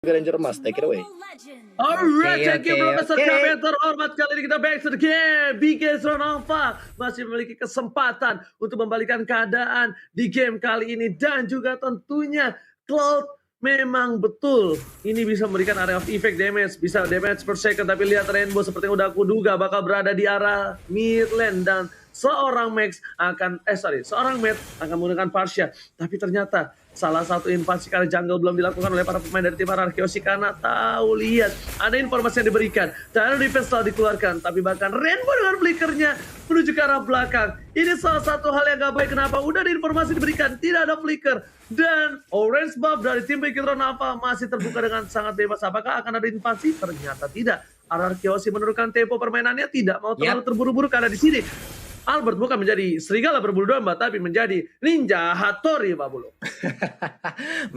Ranger Mas, take it away. Alright, thank you Oke, Profesor oke. KB terhormat. Kali ini kita back to the game. Bigetron Alpha masih memiliki kesempatan untuk membalikan keadaan di game kali ini. Dan juga tentunya Cloud memang betul ini bisa memberikan area of effect damage, bisa damage per second. Tapi lihat Rainbow seperti yang udah aku duga bakal berada di arah mid lane. Dan seorang Max akan, seorang Matt akan menggunakan Parsha. Tapi ternyata salah satu invasi ke arah jungle belum dilakukan oleh para pemain dari tim Ararkiosi karena tahu lihat ada informasi yang diberikan. Tyro defense telah dikeluarkan, tapi bahkan Rainbow dengan flickernya menuju ke arah belakang. Ini salah satu hal yang gak baik. Kenapa? Udah ada informasi diberikan, tidak ada flicker. Dan orange buff dari tim Bigetron Alpha masih terbuka dengan sangat bebas. Apakah akan ada invasi? Ternyata tidak. Ararkiosi menurunkan tempo permainannya, tidak mau terlalu terburu-buru karena di sini Albert bukan menjadi serigala berbulu domba, tapi menjadi ninja Hattori, Pak Bulu.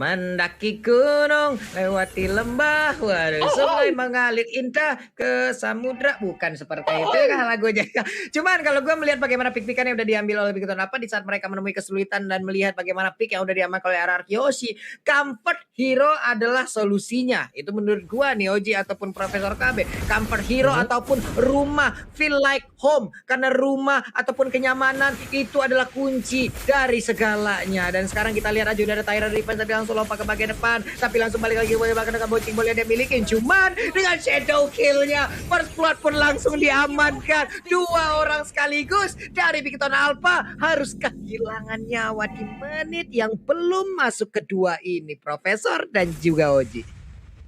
Mendaki gunung, lewati lembah, waduh, sungai mengalir indah ke samudra. Bukan seperti itu kan lagunya. Cuman kalau gue melihat bagaimana pick-pickan yang udah diambil oleh Bigetron apa di saat mereka menemui kesulitan dan melihat bagaimana pick yang udah diamankan oleh Ararkiosi, comfort hero adalah solusinya. Itu menurut gue nih Oji ataupun Profesor KB. Comfort hero ataupun rumah, feel like home. Karena rumah ataupun kenyamanan itu adalah kunci dari segalanya. Dan sekarang kita lihat aja udah ada Tyra defense tapi langsung lompat ke bagian depan, tapi langsung balik lagi bahkan dengan bocing bola yang dia milikin. Cuman dengan shadow killnya first blood pun langsung diamankan. Dua orang sekaligus dari Bigetron Alpha harus kehilangan nyawa di menit yang belum masuk kedua ini, Profesor dan juga Oji.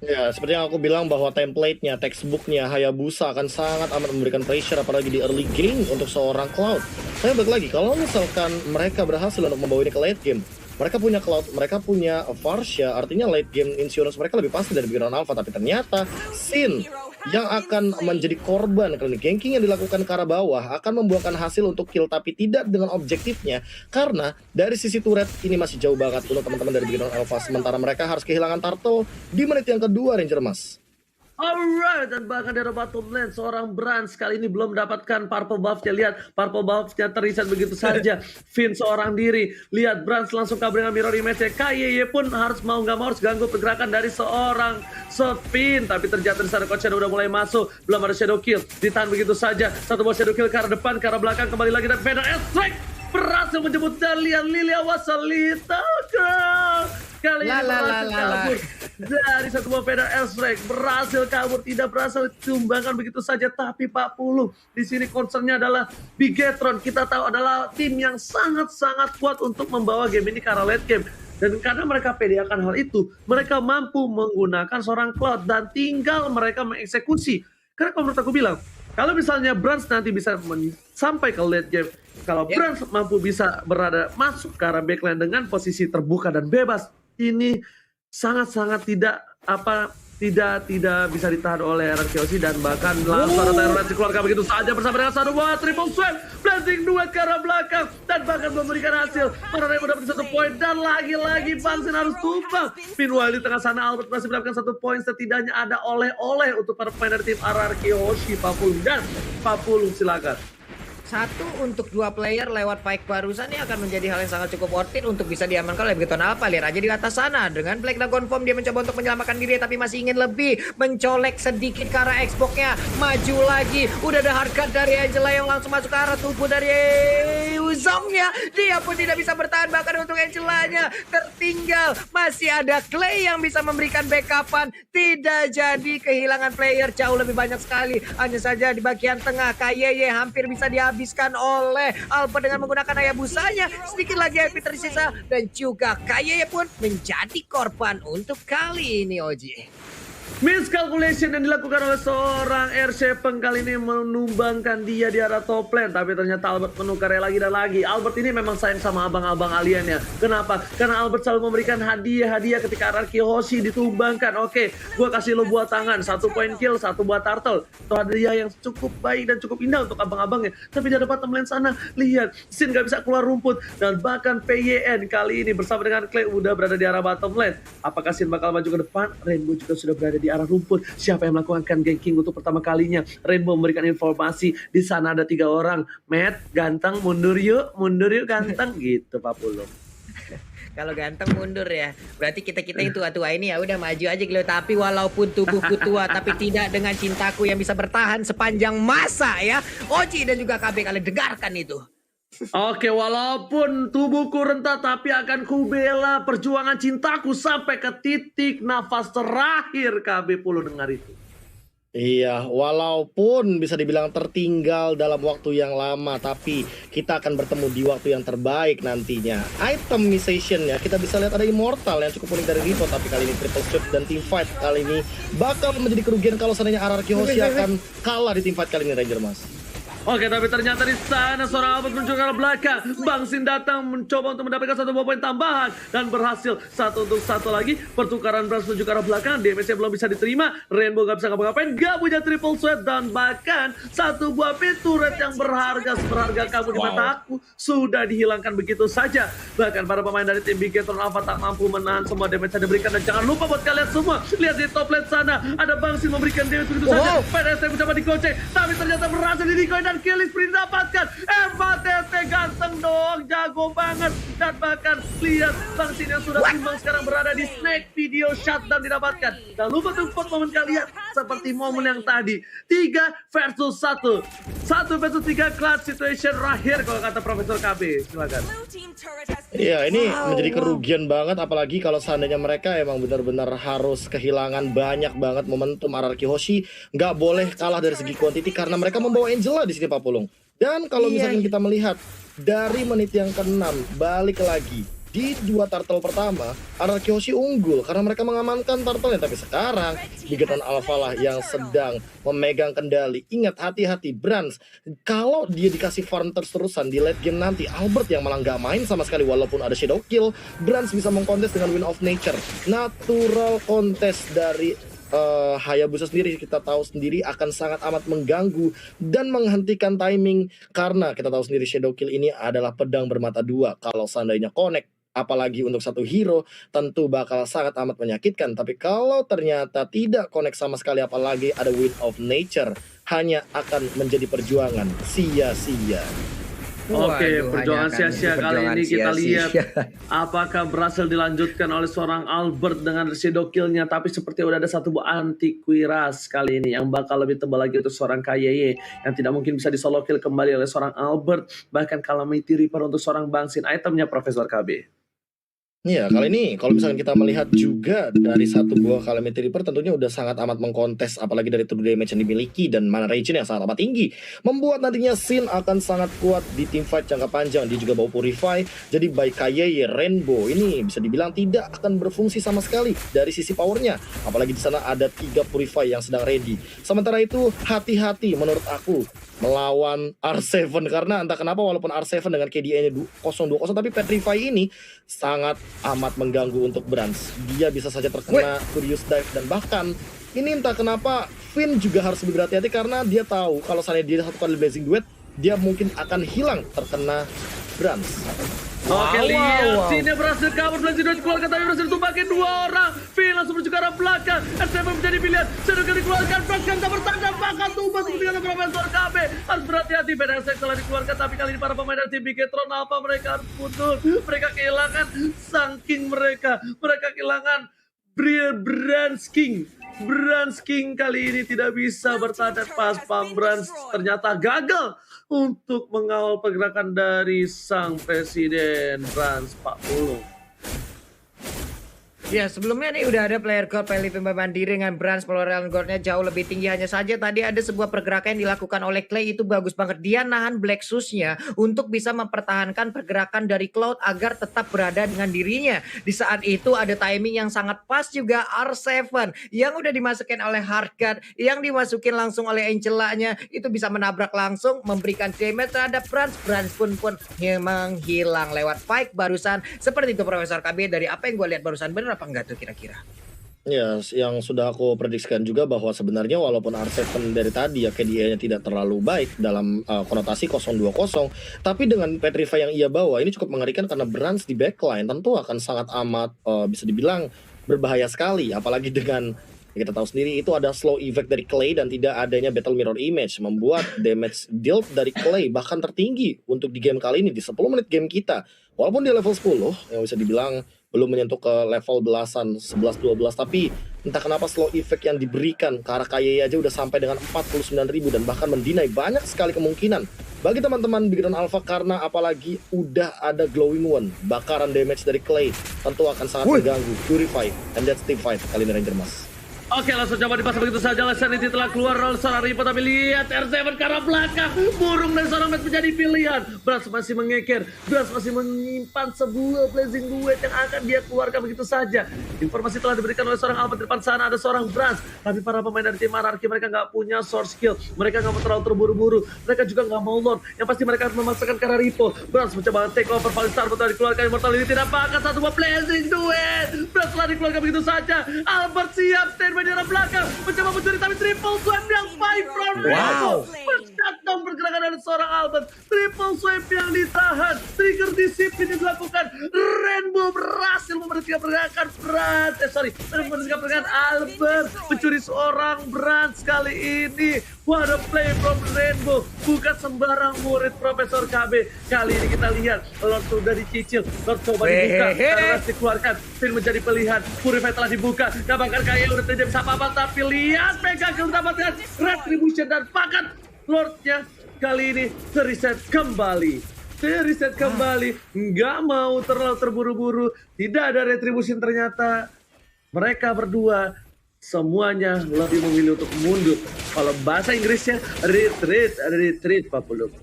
Ya, seperti yang aku bilang bahwa template-nya, textbook-nya Hayabusa akan sangat amat memberikan pressure apalagi di early game untuk seorang Cloud. Saya balik lagi, kalau misalkan mereka berhasil untuk membawa ini ke late game, mereka punya Cloud, mereka punya Varsha, artinya late game insurance mereka lebih pasti dari Bigetron Alpha. Tapi ternyata Sin yang akan menjadi korban karena ganking yang dilakukan ke arah bawah akan membuahkan hasil untuk kill, tapi tidak dengan objektifnya. Karena dari sisi turret ini masih jauh banget untuk teman-teman dari Bigetron Alpha. Sementara mereka harus kehilangan Turtle di menit yang kedua, Ranger Mas. Alright, dan bahkan dari bottom lane seorang Brands kali ini belum mendapatkan purple buff-nya. Lihat, purple buff-nya terreset begitu saja. Finn seorang diri. Lihat, Brands langsung kabur dengan mirror image-nya. KYY pun harus mau nggak mau harus ganggu pergerakan dari seorang Finn. Tapi ternyata di sana Coach Shadow udah mulai masuk. Belum ada shadow kill. Ditahan begitu saja. Satu buah shadow kill ke arah depan, ke arah belakang. Kembali lagi dan Vader Strike berhasil menjemput Dalian Lilia was a little girl. Kali ini berhasil kabur dari satu buah Vader Strike, berhasil kabur, tidak berhasil ditumbangkan begitu saja. Tapi Pak Pulu di sini concernnya adalah Bigetron. Kita tahu adalah tim yang sangat-sangat kuat untuk membawa game ini ke arah late game. Dan karena mereka pede akan hal itu, mereka mampu menggunakan seorang Cloud dan tinggal mereka mengeksekusi. Karena kalau menurut aku bilang, kalau misalnya Brands nanti bisa sampai ke late game, kalau Brands mampu bisa berada masuk ke arah backline dengan posisi terbuka dan bebas, ini sangat-sangat tidak bisa ditahan oleh Ararkiosi. Dan bahkan langsung ada Tyrant dikeluarkan begitu saja bersama dengan satu buah triple swipe, planting duet ke arah belakang dan bahkan memberikan hasil. Para mendapat satu poin dan lagi-lagi Bangsin harus tumbang. Meanwhile di tengah sana Albert masih mendapatkan satu poin. Setidaknya ada oleh-oleh untuk para pemain dari tim Ararkiosi. Papulung dan Papulung silakan. Satu untuk dua player lewat Pike barusan ini akan menjadi hal yang sangat cukup worth it untuk bisa diamankan oleh Bigetron Alpha. Lihat aja di atas sana dengan Black Dragon Form dia mencoba untuk menyelamatkan diri tapi masih ingin lebih, mencolek sedikit ke arah Xbox-nya, maju lagi. Udah ada hardcut dari Angela yang langsung masuk ke arah tubuh dari Uzong-nya. Dia pun tidak bisa bertahan, bahkan untuk Angela-nya tertinggal. Masih ada Clay yang bisa memberikan backupan. Tidak jadi, kehilangan player jauh lebih banyak sekali. Hanya saja di bagian tengah KYY hampir bisa dihabiskan oleh Albert dengan menggunakan Hayabusanya. Sedikit lagi HP tersisa dan juga KYY pun menjadi korban untuk kali ini, Oji. Miscalculation yang dilakukan oleh seorang R7 kali ini menumbangkan dia di arah top lane. Tapi ternyata Albert menukarnya lagi dan lagi. Albert ini memang sayang sama abang-abang aliennya. Kenapa? Karena Albert selalu memberikan hadiah-hadiah ketika Ararkiosi ditumbangkan. Oke, gue kasih lo buah tangan, 1 poin kill, 1 buah turtle. Itu hadiah yang cukup baik dan cukup indah untuk abang-abangnya. Tapi di depan lane sana, lihat, Sin gak bisa keluar rumput. Dan bahkan PYN kali ini bersama dengan Clay udah berada di arah bottom lane. Apakah Sin bakal maju ke depan? Rainbow juga sudah berada di arah rumput. Siapa yang melakukan ganking untuk pertama kalinya? Rainbow memberikan informasi di sana ada 3 orang. Matt, ganteng, mundur yuk ganteng gitu Pak Pulung. Kalau ganteng mundur ya. Berarti kita-kita yang tua-tua ini ya udah maju aja gitu. Tapi walaupun tubuhku tua tapi tidak dengan cintaku yang bisa bertahan sepanjang masa ya. Oji dan juga KB kalian dengarkan itu. Oke, walaupun tubuhku rentah tapi akan kubela perjuangan cintaku sampai ke titik nafas terakhir. KB Pulu dengar itu. Iya, walaupun bisa dibilang tertinggal dalam waktu yang lama, tapi kita akan bertemu di waktu yang terbaik nantinya. Itemization ya, kita bisa lihat ada Immortal yang cukup unik dari Rivo, tapi kali ini Triple Sweep dan Teamfight kali ini bakal menjadi kerugian kalau seandainya RRQ Hoshi akan kalah di Teamfight kali ini, Ranger Mas. Oke, tapi ternyata di sana seorang Albert muncul ke arah belakang. Bang Sin datang mencoba untuk mendapatkan satu buah poin tambahan dan berhasil 1 untuk 1 lagi. Pertukaran Brans menuju ke arah belakang. Damage-nya belum bisa diterima. Rainbow gak bisa ngapa-ngapain. Gak punya triple sweat dan bahkan satu buah pintu red yang seberharga kamu di mata aku sudah dihilangkan begitu saja. Bahkan para pemain dari tim Bigetron Alpha tak mampu menahan semua damage yang diberikan. Dan jangan lupa buat kalian semua, lihat di top lane sana ada Bang Sin memberikan damage begitu saja. PDST mencoba digocek, tapi ternyata berhasil di-decoy dan kill sprint didapatkan. FATT ganteng dong, jago banget. Dan bahkan lihat Bang Sin yang sudah timbang sekarang berada di snake video shutdown didapatkan. Dan lupa tuh momen kalian seperti momen yang tadi, 3 versus 1, 1 versus 3 clutch situation terakhir kalau kata Profesor KB. Silakan. Iya, ini menjadi kerugian banget, apalagi kalau seandainya mereka emang benar-benar harus kehilangan banyak banget momentum. RRQ Hoshi nggak boleh kalah dari segi kuantiti karena mereka membawa Angela di sini Pak Pulung. Dan kalau misalnya kita melihat dari menit yang ke-6 balik lagi di 2 turtle pertama, RRQ Hoshi unggul karena mereka mengamankan turtle-nya. Tapi sekarang Bigetron Alpha lah yang sedang memegang kendali. Ingat, hati-hati Brans, kalau dia dikasih farm terus-terusan di late game nanti, Albert yang malah nggak main sama sekali. Walaupun ada Shadow Kill, Brans bisa mengkontes dengan Wind of Nature. Natural contest dari Hayabusa sendiri kita tahu sendiri akan sangat amat mengganggu dan menghentikan timing, karena kita tahu sendiri Shadow Kill ini adalah pedang bermata dua. Kalau seandainya connect, apalagi untuk satu hero, tentu bakal sangat amat menyakitkan. Tapi kalau ternyata tidak connect sama sekali, apalagi ada Wind of Nature, hanya akan menjadi perjuangan sia-sia. Oke, perjuangan sia-sia kali ini kita lihat sia-sia. apakah berhasil dilanjutkan oleh seorang Albert dengan shadow kill-nya. Tapi seperti udah ada satu buah anti kuiras kali ini yang bakal lebih tebal lagi untuk seorang KYY yang tidak mungkin bisa di solo kill kembali oleh seorang Albert. Bahkan Calamity Reaper untuk seorang Bang Sin, itemnya Profesor KB. Iya, kali ini kalau misalkan kita melihat juga dari satu buah Calamity Reaper, tentunya udah sangat amat mengkontes, apalagi dari true damage yang dimiliki dan mana regen yang sangat amat tinggi, membuat nantinya Sin akan sangat kuat di teamfight jangka panjang. Dia juga bawa Purify, jadi baik KYY, Rainbow ini bisa dibilang tidak akan berfungsi sama sekali dari sisi powernya, apalagi di sana ada 3 Purify yang sedang ready. Sementara itu hati-hati menurut aku melawan R7, karena entah kenapa walaupun R7 dengan KDA-nya 0-20, tapi Petrify ini sangat amat mengganggu untuk Brans. Dia bisa saja terkena Curious Dive, dan bahkan ini entah kenapa Finn juga harus lebih berhati-hati karena dia tahu kalau misalnya dia satu kali Blazing Duet, dia mungkin akan hilang terkena Brans. Oke, lihat sini berhasil kabur, Blazing Duet dikeluarkan tapi berhasil tumpakin 2 orang. Finn langsung menuju ke arah belakang. S7 menjadi pilihan, Shadow dikeluarkan, Fragment tak bertanda, bahkan tumbas ketika Profesor KB. Harus berhati-hati, BDSX telah dikeluarkan, tapi kali ini para pemain dari tim Bigetron apa mereka harus mundur. Mereka kehilangan saking mereka kehilangan Brans King. Brans King kali ini tidak bisa bertahan, pas Bang Brans ternyata gagal untuk mengawal pergerakan dari sang presiden Brans Pak Pulung. Ya, sebelumnya nih udah ada player gold PLP mandiri dengan Brans Valorant goldnya jauh lebih tinggi. Hanya saja tadi ada sebuah pergerakan yang dilakukan oleh Clay itu bagus banget. Dia nahan Black Shoes-nya untuk bisa mempertahankan pergerakan dari Cloud agar tetap berada dengan dirinya. Di saat itu ada timing yang sangat pas juga R7 yang udah dimasukin oleh Hardguard, yang dimasukin langsung oleh Angela-nya, itu bisa menabrak langsung, memberikan damage terhadap Brans. Brans pun menghilang lewat fight barusan. Seperti itu Profesor KB, dari apa yang gue lihat barusan, bener apa enggak tuh kira-kira? Ya, yang sudah aku prediksikan juga bahwa sebenarnya walaupun R7 dari tadi ya KDA-nya tidak terlalu baik dalam konotasi 0-20, tapi dengan Petrify yang ia bawa ini cukup mengerikan karena Brans di backline tentu akan sangat amat bisa dibilang berbahaya sekali, apalagi dengan Kita tahu sendiri itu ada slow effect dari Clay dan tidak adanya battle mirror image membuat damage dealt dari Clay bahkan tertinggi untuk di game kali ini di 10 menit game kita. Walaupun di level 10 yang bisa dibilang belum menyentuh ke level belasan 11-12, tapi entah kenapa slow effect yang diberikan ke arah Kaye aja udah sampai dengan 49.000 dan bahkan mendinai banyak sekali kemungkinan bagi teman-teman Bigtron Alpha, karena apalagi udah ada glowing one, bakaran damage dari Clay tentu akan sangat mengganggu Purify, and that's team fight kali ini Ranger Mas. Oke, langsung coba dipasang begitu saja. Sanity telah keluar oleh seorang Ripo, tapi lihat R7 ke arah belakang. Burung dan seorang Matt menjadi pilihan. Brans masih mengeker. Brans masih menyimpan sebuah blazing duet yang akan dia keluarkan begitu saja. Informasi telah diberikan oleh seorang Albert. Di depan sana ada seorang Brans. Tapi para pemain dari tim Anarchy, mereka nggak punya source skill. Mereka nggak mau terlalu terburu-buru. Mereka juga nggak mau Lord. Yang pasti mereka akan memaksakan ke arah Ripo. Brans mencoba take over. Paling Star telah dikeluarkan. Immortal ini tidak pakai satu buah blazing duet. Brans telah dikeluarkan begitu saja. Albert siap stand di arah belakang, mencoba mencuri tapi triple swipe yang fight from Rainbow. Shutdown pergerakan dari seorang Albert. Triple swipe yang ditahan. Trigger disiplin yang dilakukan. Rainbow berhasil memberhentikan pergerakan memberhentikan pergerakan Albert. Mencuri seorang Brand kali ini. What a play from Rainbow. Bukan sembarang murid Profesor KB. Kali ini kita lihat Lord sudah dicicil. Lord coba dibuka. Karena dikeluarkan. Finn menjadi pilihan. Purify telah dibuka. Nah bahkan kayak udah tidak bisa apa-apa. Tapi lihat Mega Kill mendapatkan Retribution dan pakat Lordnya kali ini reset kembali. Reset kembali. Nggak mau terlalu terburu-buru. Tidak ada Retribution ternyata. Mereka berdua semuanya lebih memilih untuk mundur. Kalau bahasa Inggrisnya retreat Pak Pulung.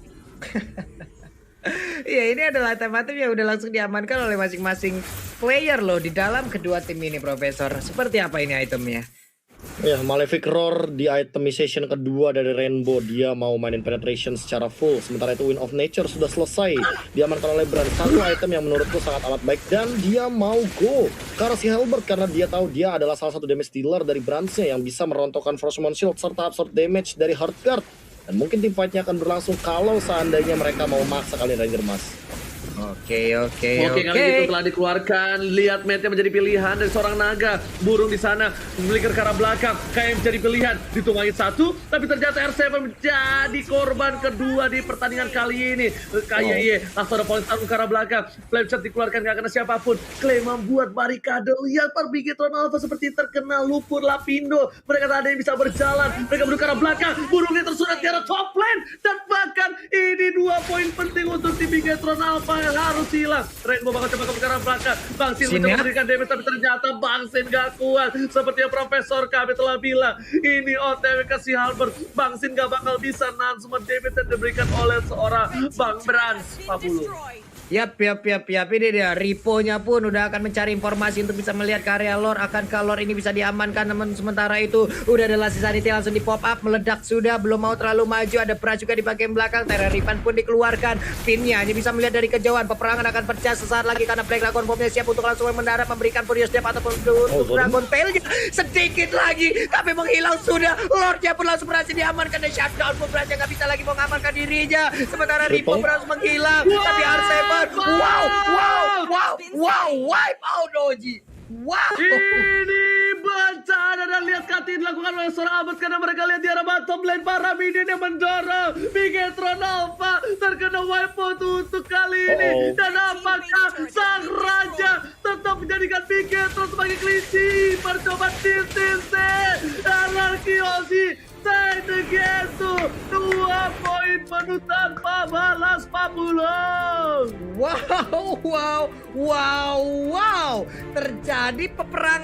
Iya, ini adalah item-item yang udah langsung diamankan oleh masing-masing player loh di dalam kedua tim ini, Profesor. Seperti apa ini itemnya? Ya, Malefic Roar di itemization kedua dari Rainbow. Dia mau mainin penetration secara full. Sementara itu Wind of Nature sudah selesai diamankan oleh Brand. Satu item yang menurutku sangat amat baik. Dan dia mau go ke arah si Halberd karena dia tahu dia adalah salah satu damage dealer dari Brandsnya yang bisa merontokkan Frostmourne Shield serta absorb damage dari Heartguard. Dan mungkin tim fightnya akan berlangsung kalau seandainya mereka mau maksa kali Ranger Mas. Oke, kali itu telah dikeluarkan. Lihat Matt menjadi pilihan dari seorang naga. Burung di sana memiliki ke arah belakang. Kayak menjadi pilihan. Ditumangin satu, tapi ternyata R7 menjadi korban kedua di pertandingan kali ini. Kayak langsung ada poin ke arah belakang. Flame shot dikeluarkan gak kena siapapun. Clay membuat barikade. Lihat Bigtron Alpha seperti terkena lumpur lapindo. Mereka tak ada yang bisa berjalan. Mereka menuju ke arah belakang. Burungnya tersurat di arah top lane. Dan bahkan ini 2 poin penting untuk tim Bigtron Alpha yang harus hilang. Rainbow bakal coba ke arah belakang. Bang Sin mencoba memberikan damage tapi ternyata Bang Sin gak kuat. Seperti yang Profesor KB telah bilang. Ini OTW ke si Halberd. Bang Sin gak bakal bisa nahan semua damage yang diberikan oleh seorang Bang Brans. Pabulu. Yap. Ini dia. Ripo-nya pun udah akan mencari informasi untuk bisa melihat ke area lore. Akankah lore ini bisa diamankan? Namun sementara itu udah ada Lassie Sanity langsung di pop up. Meledak sudah. Belum mau terlalu maju. Ada Brand juga di bagian belakang. Terror Riven pun dikeluarkan. Finnya hanya bisa melihat dari kejauhan. Peperangan akan pecah sesaat lagi karena Black Dragon Bomb-nya siap untuk langsung mendarat. Memberikan Furious Death ataupun untuk Dragon Tail-nya. Sedikit lagi. Tapi menghilang sudah. Lord-nya pun langsung berhasil diamankan. Dan shutdown pun Brand gak bisa lagi mengamankan dirinya. Sementara Ripo berhasil menghilang. Tapi R7 wipe out Doji. Wow. Ini bencana dan lihat Katin dilakukan oleh seorang Albert karena mereka lihat di arah bottom lane para minion yang mendorong Bigtron Alpha terkena wipe out untuk kali ini. Dan apakah sang raja tetap menjadikan Bigtron sebagai kelinci percobaan Tintin Anarchy Ozzy Say again tuh 2 poin penuh tanpa balas Pabulong. Wow. Terjadi peperangan